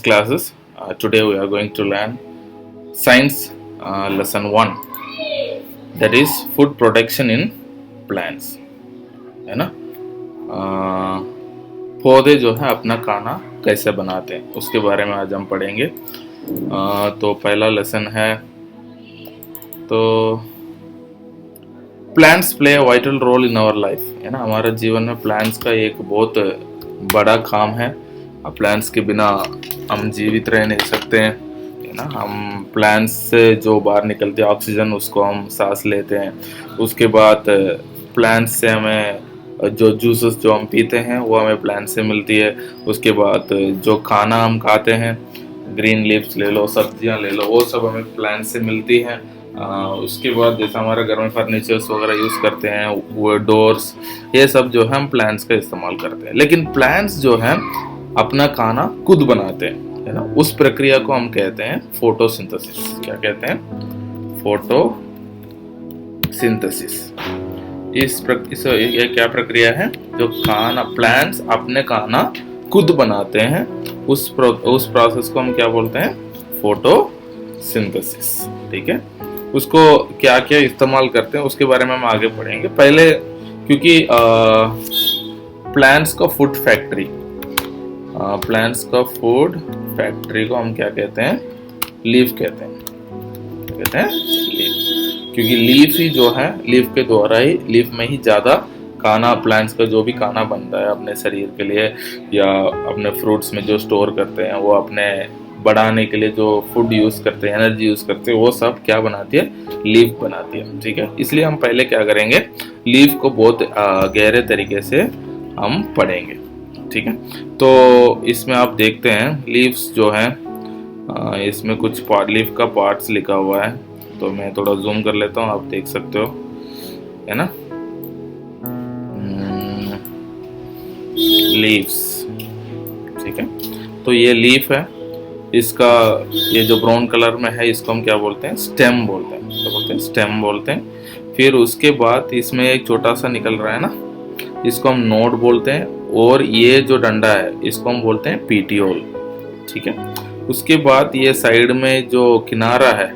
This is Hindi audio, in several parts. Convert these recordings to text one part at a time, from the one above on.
classes. Today we are going to learn science lesson 1, that is food protection in plants, है ना। पौधे जो है अपना खाना कैसे बनाते हैं उसके बारे में आज हम पढ़ेंगे। तो पहला लेसन है, तो plants play a vital role in our life, है ना। हमारे जीवन में प्लांट्स का एक बहुत बड़ा काम है। प्लांट्स के बिना हम जीवित रह नहीं सकते हैं, है ना। हम प्लांट्स से जो बाहर निकलती है ऑक्सीजन, उसको हम सांस लेते हैं। उसके बाद प्लांट्स से हमें जो जूसेस जो हम पीते हैं वो हमें प्लांट से मिलती है। उसके बाद जो खाना हम खाते हैं, ग्रीन लीव्स ले लो, सब्जियां ले लो, वो सब हमें प्लांट से मिलती हैं। उसके बाद जैसे हमारे घर में फर्नीचर्स वगैरह यूज़ करते हैं, वो डोर्स, ये सब जो है हम प्लांट्स का इस्तेमाल करते हैं। लेकिन प्लांट्स जो है अपना खाना खुद बनाते हैं, है ना। उस प्रक्रिया को हम कहते हैं फोटोसिंथेसिस। क्या कहते हैं? फोटोसिंथेसिस। ये क्या प्रक्रिया है? जो खाना प्लांट्स अपने खाना खुद बनाते हैं, उस प्रोसेस को हम क्या बोलते हैं? फोटोसिंथेसिस। ठीक है। उसको क्या क्या इस्तेमाल करते हैं उसके बारे में हम आगे पढ़ेंगे। पहले क्योंकि प्लांट्स का फूड फैक्ट्री, को हम क्या कहते हैं? लीफ कहते हैं। कहते हैं लीफ, क्योंकि लीफ ही जो है, लीफ के द्वारा ही, लीफ में ही ज़्यादा खाना, प्लांट्स का जो भी खाना बनता है अपने शरीर के लिए या अपने फ्रूट्स में जो स्टोर करते हैं, वो अपने बढ़ाने के लिए जो फूड यूज़ करते हैं, एनर्जी यूज़ करते हैं, वो सब क्या बनाती है? लीफ बनाती है। ठीक है। इसलिए हम पहले क्या करेंगे? लीफ को बहुत गहरे तरीके से हम पढ़ेंगे। ठीक है। तो इसमें आप देखते हैं लीव्स जो है, इसमें कुछ लीफ का पार्ट्स लिखा हुआ है, तो मैं थोड़ा जूम कर लेता हूँ, आप देख सकते हो, है ना। लीव्स, ठीक है। तो ये लीफ है, इसका ये जो ब्राउन कलर में है, इसको हम क्या बोलते हैं? स्टेम बोलते हैं। क्या बोलते हैं? स्टेम बोलते हैं। फिर उसके बाद इसमें एक छोटा सा निकल रहा है ना, इसको हम नोड बोलते हैं। और ये जो डंडा है, इसको हम बोलते हैं पीटियोल। ठीक है। उसके बाद ये साइड में जो किनारा है,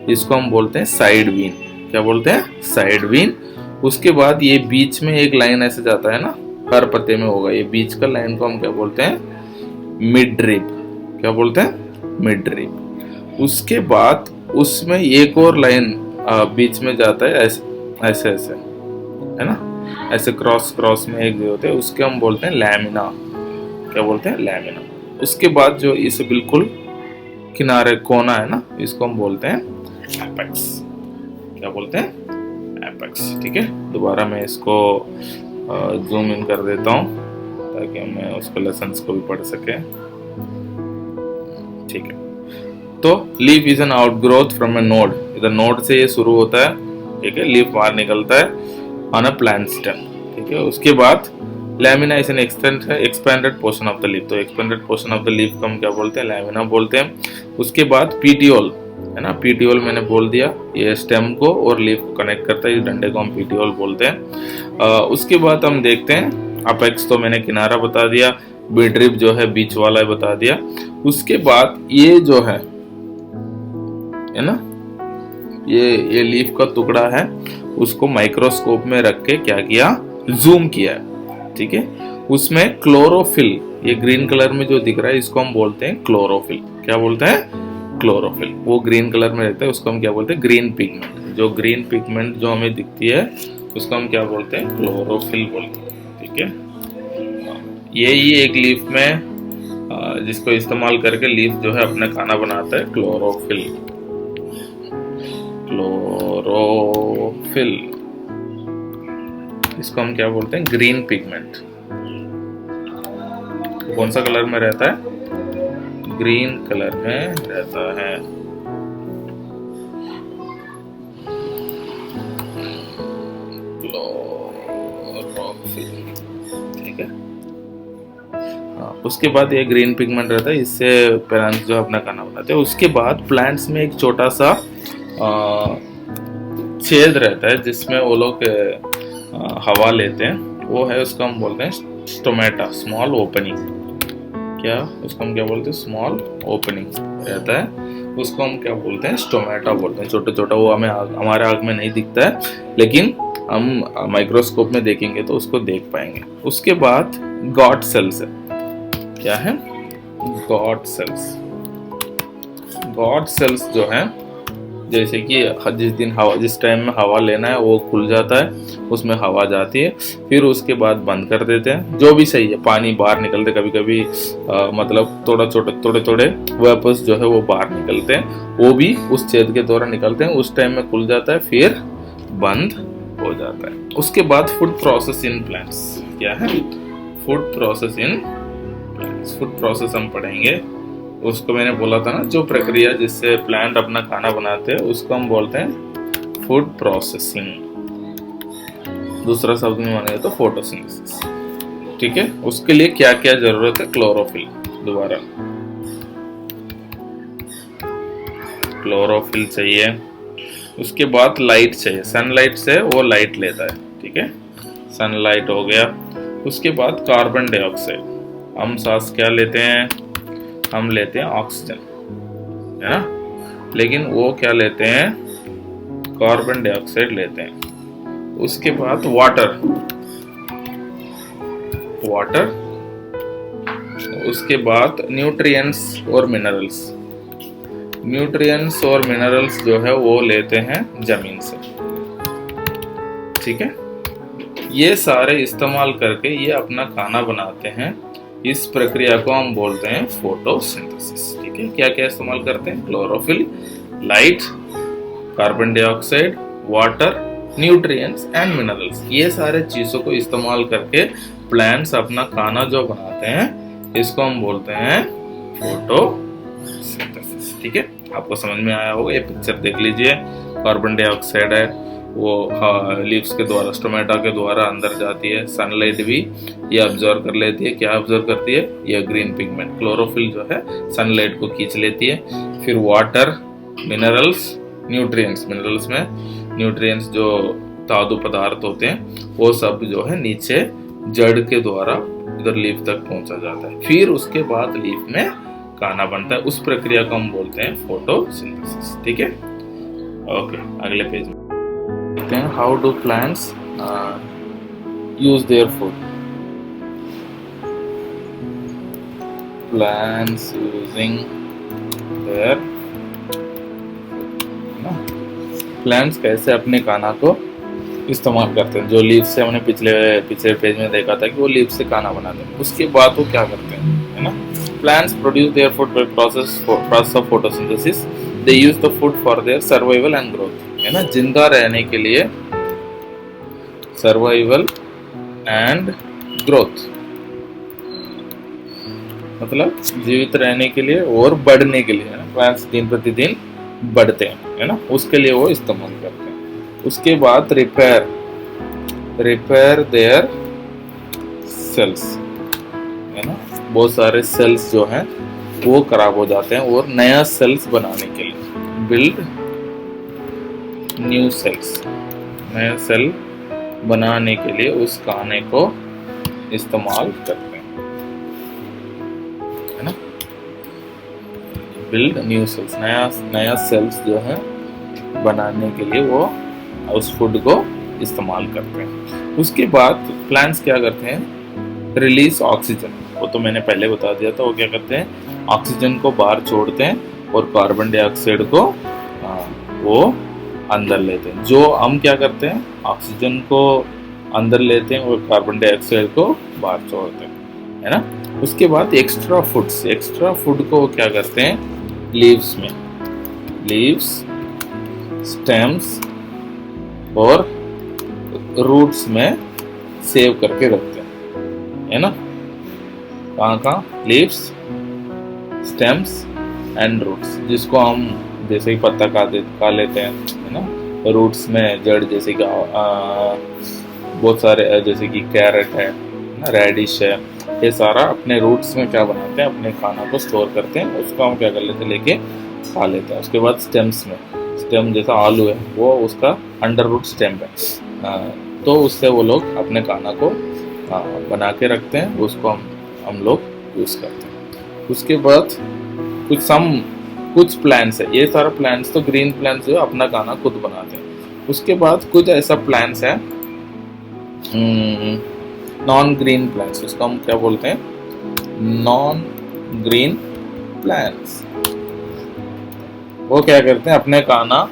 इसको हम बोलते हैं साइड वीन। क्या बोलते हैं? साइड वीन। उसके बाद ये बीच में एक लाइन ऐसे जाता है ना, हर पत्ते में होगा, ये बीच का लाइन को हम क्या बोलते हैं? Mid rib. क्या बोलते हैं? Mid rib. उसके बाद उसमें एक और लाइन बीच में जाता है, ऐसे ऐसे ऐसे, है ना, ऐसे क्रॉस में एक जो होते हैं, उसके हम बोलते हैं लैमिना। क्या बोलते हैं? लैमिना। उसके बाद जो इसे बिल्कुल किनारे कोना है ना, इसको हम बोलते हैं एपेक्स। क्या बोलते हैं? एपेक्स। ठीक है। दोबारा मैं इसको जूम इन कर देता हूँ ताकि मैं उसके लेसन्स को भी पढ़ सके। ठीक है। तो leaf is an outgrowth from A node. इधर नोड से ये शुरू होता है, ठीक है, लीफ बाहर निकलता है ऑन अ प्लांट स्टेम। ठीक है। उसके बाद lamina is an expanded portion of the leaf. तो expanded portion of the leaf को हम क्या बोलते हैं? लैमिना बोलते हैं। उसके बाद पीटियोल, है ना, पीटियोल मैंने बोल दिया, ये स्टेम को और लीफ को कनेक्ट करता है, इस डंडे को हम पीटियोल बोलते हैं। उसके बाद हम देखते हैं अपेक्स, तो मैंने किनारा बता दिया, मिड रिब जो है बीच वाला बता दिया। उसके बाद ये जो है ना, ये लीफ का टुकड़ा है, उसको माइक्रोस्कोप में रख के क्या किया? जूम किया। ठीक है। उसमें क्लोरोफिल, ये ग्रीन कलर में जो दिख रहा है, इसको हम बोलते हैं क्लोरोफिल। क्या बोलते हैं? क्लोरोफिल। वो ग्रीन कलर में रहता है, उसको हम क्या बोलते हैं? Green pigment. जो ग्रीन पिगमेंट जो हमें दिखती है, उसको हम क्या बोलते हैं? क्लोरोफिल बोलते हैं। ठीक है। यही एक लीफ में जिसको इस्तेमाल करके लीफ जो है अपना खाना बनाता है, क्लोरोफिल। क्लोरोफिल, इसको हम क्या बोलते हैं? Green pigment. कौन सा कलर में रहता है? ग्रीन कलर में रहता है। क्लोरोफिल। ठीक है। उसके बाद ये ग्रीन पिगमेंट रहता है, इससे प्लांट्स जो अपना खाना बनाते हैं। उसके बाद प्लांट्स में एक छोटा सा छेद रहता है जिसमें वो लोग हवा लेते हैं, वो है, उसको हम बोलते हैं स्टोमेटा, स्मॉल ओपनिंग। क्या, उसको हम क्या बोलते हैं, स्मॉल ओपनिंग रहता है, उसको हम क्या बोलते हैं, स्टोमेटा बोलते हैं। छोटा छोटा, वो हमें हमारे आँख में नहीं दिखता है, लेकिन हम माइक्रोस्कोप में देखेंगे तो उसको देख पाएंगे। उसके बाद गॉड सेल्स है। क्या है, गॉड सेल्स। गॉड सेल्स जो है, जैसे कि जिस टाइम में हवा लेना है वो खुल जाता है, उसमें हवा जाती है, फिर उसके बाद बंद कर देते हैं, जो भी सही है, पानी बाहर निकलते, कभी कभी मतलब थोड़े थोड़े वेपर्स जो है वो बाहर निकलते हैं, वो भी उस छेद के द्वारा निकलते हैं, उस टाइम में खुल जाता है, फिर बंद हो जाता है। उसके बाद फूड प्रोसेस इन प्लांट्स। क्या है, food process in plants. Food process हम पढ़ेंगे, उसको मैंने बोला था ना, जो प्रक्रिया जिससे प्लांट अपना खाना बनाते हैं उसको हम बोलते हैं फूड प्रोसेसिंग। दूसरा शब्द में मानेंगे तो फोटोसिंथेसिस। ठीक है, उसके लिए क्या क्या जरूरत है, क्लोरोफिल, दोबारा क्लोरोफिल चाहिए। उसके बाद लाइट चाहिए, सनलाइट से वो लाइट लेता है। ठीक है, सनलाइट हो गया। उसके बाद कार्बन डाइऑक्साइड, हम सांस क्या लेते हैं, हम लेते हैं ऑक्सीजन, है ना, लेकिन वो क्या लेते हैं, कार्बन डाइऑक्साइड लेते हैं। उसके बाद वाटर, उसके बाद न्यूट्रिएंट्स और मिनरल्स। न्यूट्रिएंट्स और मिनरल्स जो है वो लेते हैं जमीन से। ठीक है, ये सारे इस्तेमाल करके ये अपना खाना बनाते हैं। इस प्रक्रिया को हम बोलते हैं फोटोसिंथेसिस। ठीक है, क्या क्या इस्तेमाल करते हैं, chlorophyll, light, carbon dioxide, water, nutrients and minerals. ये सारे चीजों को इस्तेमाल करके प्लांट्स अपना खाना जो बनाते हैं, इसको हम बोलते हैं फोटोसिंथेसिस। ठीक है, आपको समझ में आया होगा। ये पिक्चर देख लीजिए, कार्बन डाइऑक्साइड है, वो लीव्स के द्वारा, स्टोमेटा के द्वारा अंदर जाती है, सनलाइट भी ये ऑब्जर्व कर लेती है। क्या ऑब्जर्व करती है, ये ग्रीन पिगमेंट, क्लोरोफिल जो है सनलाइट को खींच लेती है। फिर वाटर, मिनरल्स, न्यूट्रिएंट्स, मिनरल्स में न्यूट्रिएंट्स जो धातु पदार्थ होते हैं वो सब जो है नीचे जड़ के द्वारा इधर लीफ तक पहुंचा जाता है, फिर उसके बाद लीफ में खाना बनता है। उस प्रक्रिया को हम बोलते हैं फोटोसिंथेसिस। ठीक है, ओके, अगले पेज में देखते हैं, how do plants use their food. Plants using their, plants कैसे अपने खाना को इस्तेमाल करते हैं। जो लीफ से हमने पिछले पेज में देखा था कि वो लीफ से खाना बनाते हैं, उसके बाद वो क्या करते हैं, है ना। Plants produce their food by process of photosynthesis. They use the food for their survival and growth, है ना, जिंदा रहने के लिए, सर्वाइवल एंड ग्रोथ, मतलब जीवित रहने के लिए और बढ़ने के लिए, प्लांट्स दिन प्रतिदिन बढ़ते हैं, है ना, उसके लिए वो इस्तेमाल करते हैं। उसके बाद रिपेयर देयर सेल्स, है ना, बहुत सारे सेल्स जो हैं वो खराब हो जाते हैं और नया सेल्स बनाने के लिए, बिल्ड न्यू सेल्स, नया सेल बनाने के लिए उस खाने को इस्तेमाल करते हैं, है ना, बिल्ड न्यू सेल्स, नया सेल्स जो है बनाने के लिए वो उस फूड को इस्तेमाल करते हैं। उसके बाद प्लांट्स क्या करते हैं, रिलीज ऑक्सीजन, वो तो मैंने पहले बता दिया था। वो क्या करते हैं, ऑक्सीजन को बाहर छोड़ते हैं और कार्बन डाइऑक्साइड को वो अंदर लेते हैं। जो हम क्या करते हैं, ऑक्सीजन को अंदर लेते हैं और कार्बन डाइऑक्साइड को बाहर छोड़ते हैं, है ना। उसके बाद एक्स्ट्रा फूड को क्या करते हैं, लीव्स, स्टेम्स और रूट्स में सेव करके रखते हैं, है ना। कहाँ, लीव्स, स्टेम्स एंड रूट्स, जिसको हम जैसे कि पत्ता खा लेते हैं, है ना। रूट्स में जड़, जैसे कि बहुत सारे, जैसे कि कैरेट है, रेडिश है, ये सारा अपने रूट्स में क्या बनाते हैं, अपने खाना को स्टोर करते हैं, उसको हम क्या कर लेते हैं, लेके खा लेते हैं। उसके बाद स्टेम्स में, स्टेम जैसा आलू है वो उसका अंडर रूट स्टेम है, तो उससे वो लोग अपने खाना को बना के रखते हैं, उसको हम लोग यूज़ करते हैं। उसके बाद कुछ प्लांट्स है, ये सारा प्लांट्स तो ग्रीन प्लांट्स जो है अपना खाना खुद बनाते हैं। उसके बाद कुछ ऐसा प्लांट्स है नॉन ग्रीन प्लांट्स, उसको हम क्या बोलते हैं, नॉन ग्रीन प्लांट्स। वो क्या करते हैं, अपने खाना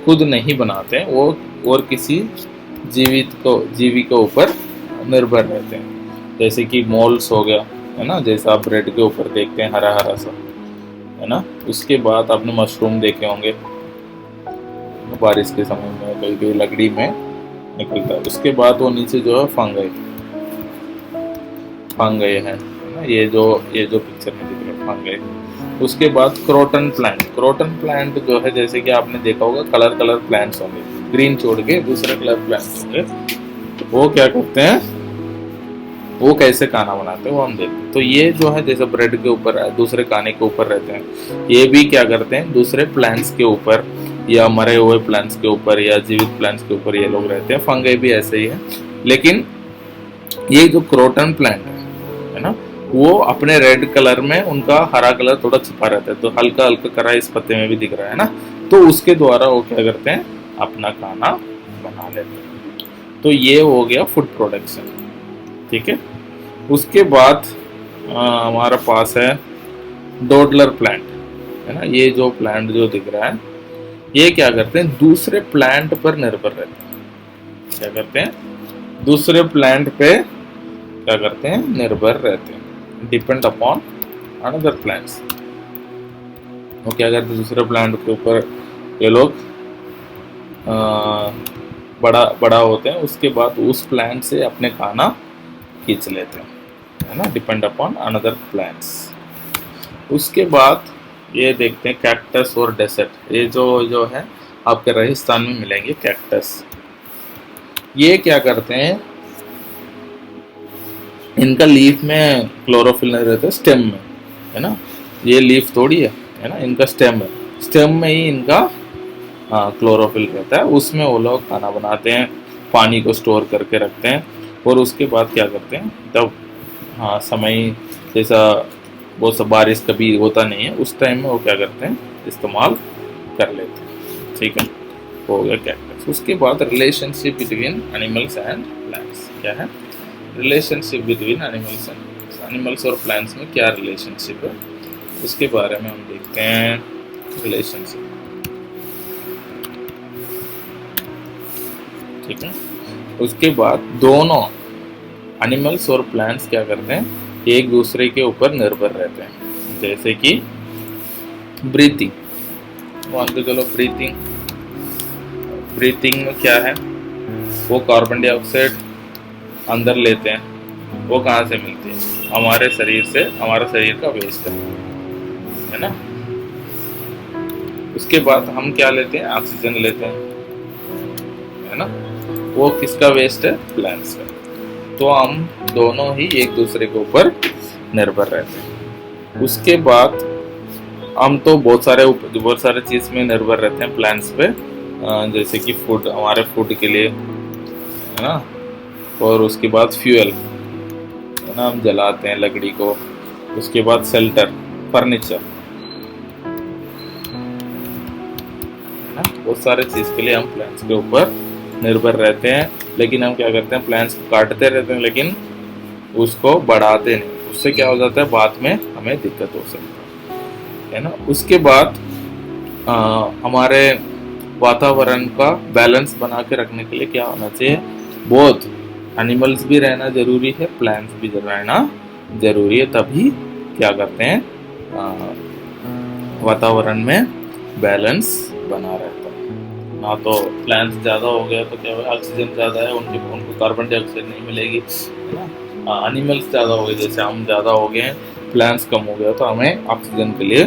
खुद नहीं बनाते हैं, वो और किसी जीवी के ऊपर निर्भर रहते हैं। जैसे कि मोल्स हो गया, है ना, जैसा आप ब्रेड के ऊपर देखते हैं हरा हरा सा, है ना। उसके बाद आपने मशरूम देखे होंगे, बारिश के समय में कहीं कहीं लकड़ी में निकलता है। उसके बाद वो नीचे जो है फंगई है ना, ये जो पिक्चर में दिख रहा है फंगई। उसके बाद क्रोटन प्लांट जो है, जैसे कि आपने देखा होगा कलर प्लांट्स होंगे, ग्रीन छोड़ के दूसरे कलर प्लांट्स होंगे। वो क्या करते हैं, वो कैसे खाना बनाते हैं वो हम देखते हैं। तो ये जो है जैसे ब्रेड के ऊपर दूसरे खाने के ऊपर रहते हैं, ये भी क्या करते हैं दूसरे प्लांट्स के ऊपर या मरे हुए प्लांट्स के ऊपर या जीवित प्लांट्स के ऊपर ये लोग रहते हैं। फंगई भी ऐसे ही है, लेकिन ये जो क्रोटन प्लांट है ना, वो अपने रेड कलर में उनका हरा कलर थोड़ा छुपा रहता है, तो हल्का हल्का करा इस पत्ते में भी दिख रहा है ना, तो उसके द्वारा वो क्या करते हैं, अपना खाना बना लेते हैं। तो ये हो गया फूड प्रोडक्शन, ठीक है। उसके बाद हमारा पास है डोडलर प्लांट, है ना। ये जो प्लांट जो दिख रहा है, ये क्या करते हैं, दूसरे प्लांट पर निर्भर रहते हैं। क्या करते हैं, दूसरे प्लांट पे क्या करते हैं, निर्भर रहते हैं, डिपेंड अपॉन अनदर प्लांट्स। वो क्या करते हैं, दूसरे प्लांट के ऊपर ये लोग बड़ा होते हैं, उसके बाद उस प्लांट से अपने खाना खींच लेते हैं, है ना, डिपेंड अपॉन अनदर प्लांट्स। उसके बाद ये देखते हैं कैक्टस और डेजर्ट। ये जो है आपके राजस्थान में मिलेंगे कैक्टस। ये क्या करते हैं, इनका लीफ में क्लोरोफिल नहीं रहता, स्टेम में, है ना। ये लीफ थोड़ी है ना, इनका स्टेम है, स्टेम में ही इनका क्लोरोफिल रहता है, उसमें वो लोग खाना बनाते हैं, पानी को स्टोर करके रखते हैं। और उसके बाद क्या करते हैं, तब समय जैसा वो सब बारिश कभी होता नहीं है, उस टाइम में वो क्या करते हैं, इस्तेमाल कर लेते हैं, ठीक है। हो गया कैक्टस। उसके बाद relationship between animals and plants. क्या है रिलेशनशिप बिटवीन एनिमल्स और प्लांट्स में क्या रिलेशनशिप है, उसके बारे में हम देखते हैं। रिलेशनशिप, ठीक है। उसके बाद दोनों एनिमल्स और प्लांट्स क्या करते हैं, एक दूसरे के ऊपर निर्भर रहते हैं। जैसे कि ब्रीथिंग, मान के चलो ब्रीथिंग में क्या है, वो कार्बन डाइऑक्साइड अंदर लेते हैं, वो कहाँ से मिलती है, हमारे शरीर से, हमारा शरीर का वेस्ट है ना। उसके बाद हम क्या लेते हैं, ऑक्सीजन लेते हैं, है ना। वो किसका वेस्ट है, प्लांट्स का। तो हम दोनों ही एक दूसरे के ऊपर निर्भर रहते हैं। उसके बाद हम तो बहुत सारे चीज में निर्भर रहते हैं प्लांट्स पे, जैसे कि फूड, हमारे फूड के लिए, है ना। और उसके बाद फ्यूल, है ना, हम जलाते हैं लकड़ी को। उसके बाद शेल्टर, फर्नीचर, है ना। बहुत सारे चीज के लिए हम प्लांट्स के ऊपर निर्भर रहते हैं, लेकिन हम क्या करते हैं, प्लांट्स को काटते रहते हैं, लेकिन उसको बढ़ाते नहीं। उससे क्या हो जाता है, बाद में हमें दिक्कत हो सकती है ना। उसके बाद हमारे वातावरण का बैलेंस बना के रखने के लिए क्या होना चाहिए, बोथ एनिमल्स भी रहना जरूरी है, प्लांट्स भी रहना जरूरी है, तभी क्या करते हैं, वातावरण में बैलेंस बना रहता है। ना तो प्लांट्स ज़्यादा हो गया तो क्या होगा, ऑक्सीजन ज़्यादा है, उनको कार्बन डाइऑक्साइड नहीं मिलेगी, है ना। एनिमल्स ज़्यादा हो गए, जैसे हम ज़्यादा हो गए हैं, प्लांट्स कम हो गया, तो हमें ऑक्सीजन के लिए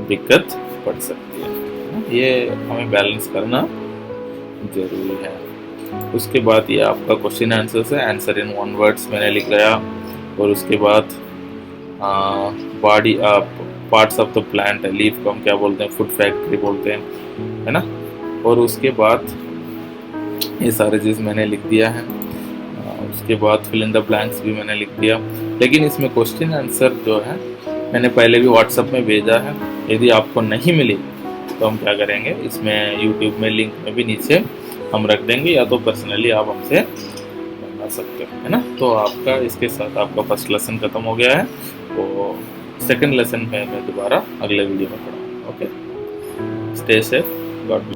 दिक्कत पड़ सकती है। ये हमें बैलेंस करना जरूरी है। उसके बाद ये आपका क्वेश्चन आंसर है, आंसर इन 1 वर्ड्स मैंने लिख लिया। और उसके बाद body parts of the plant है, लीफ को हम क्या बोलते हैं, फूड फैक्ट्री बोलते हैं, है ना। और उसके बाद ये सारे चीज़ मैंने लिख दिया है। उसके बाद फिल इन द ब्लैंक्स भी मैंने लिख दिया। लेकिन इसमें क्वेश्चन आंसर जो है मैंने पहले भी व्हाट्सएप में भेजा है। यदि आपको नहीं मिली तो हम क्या करेंगे, इसमें यूट्यूब में लिंक में भी नीचे हम रख देंगे, या तो पर्सनली आप हमसे मंगा सकते हो, है ना। तो आपका इसके साथ आपका फर्स्ट लेसन खत्म हो गया है। तो सेकंड लेसन में मैं दोबारा अगले वीडियो में पढ़ाऊँगा। Okay, stay safe, God bless.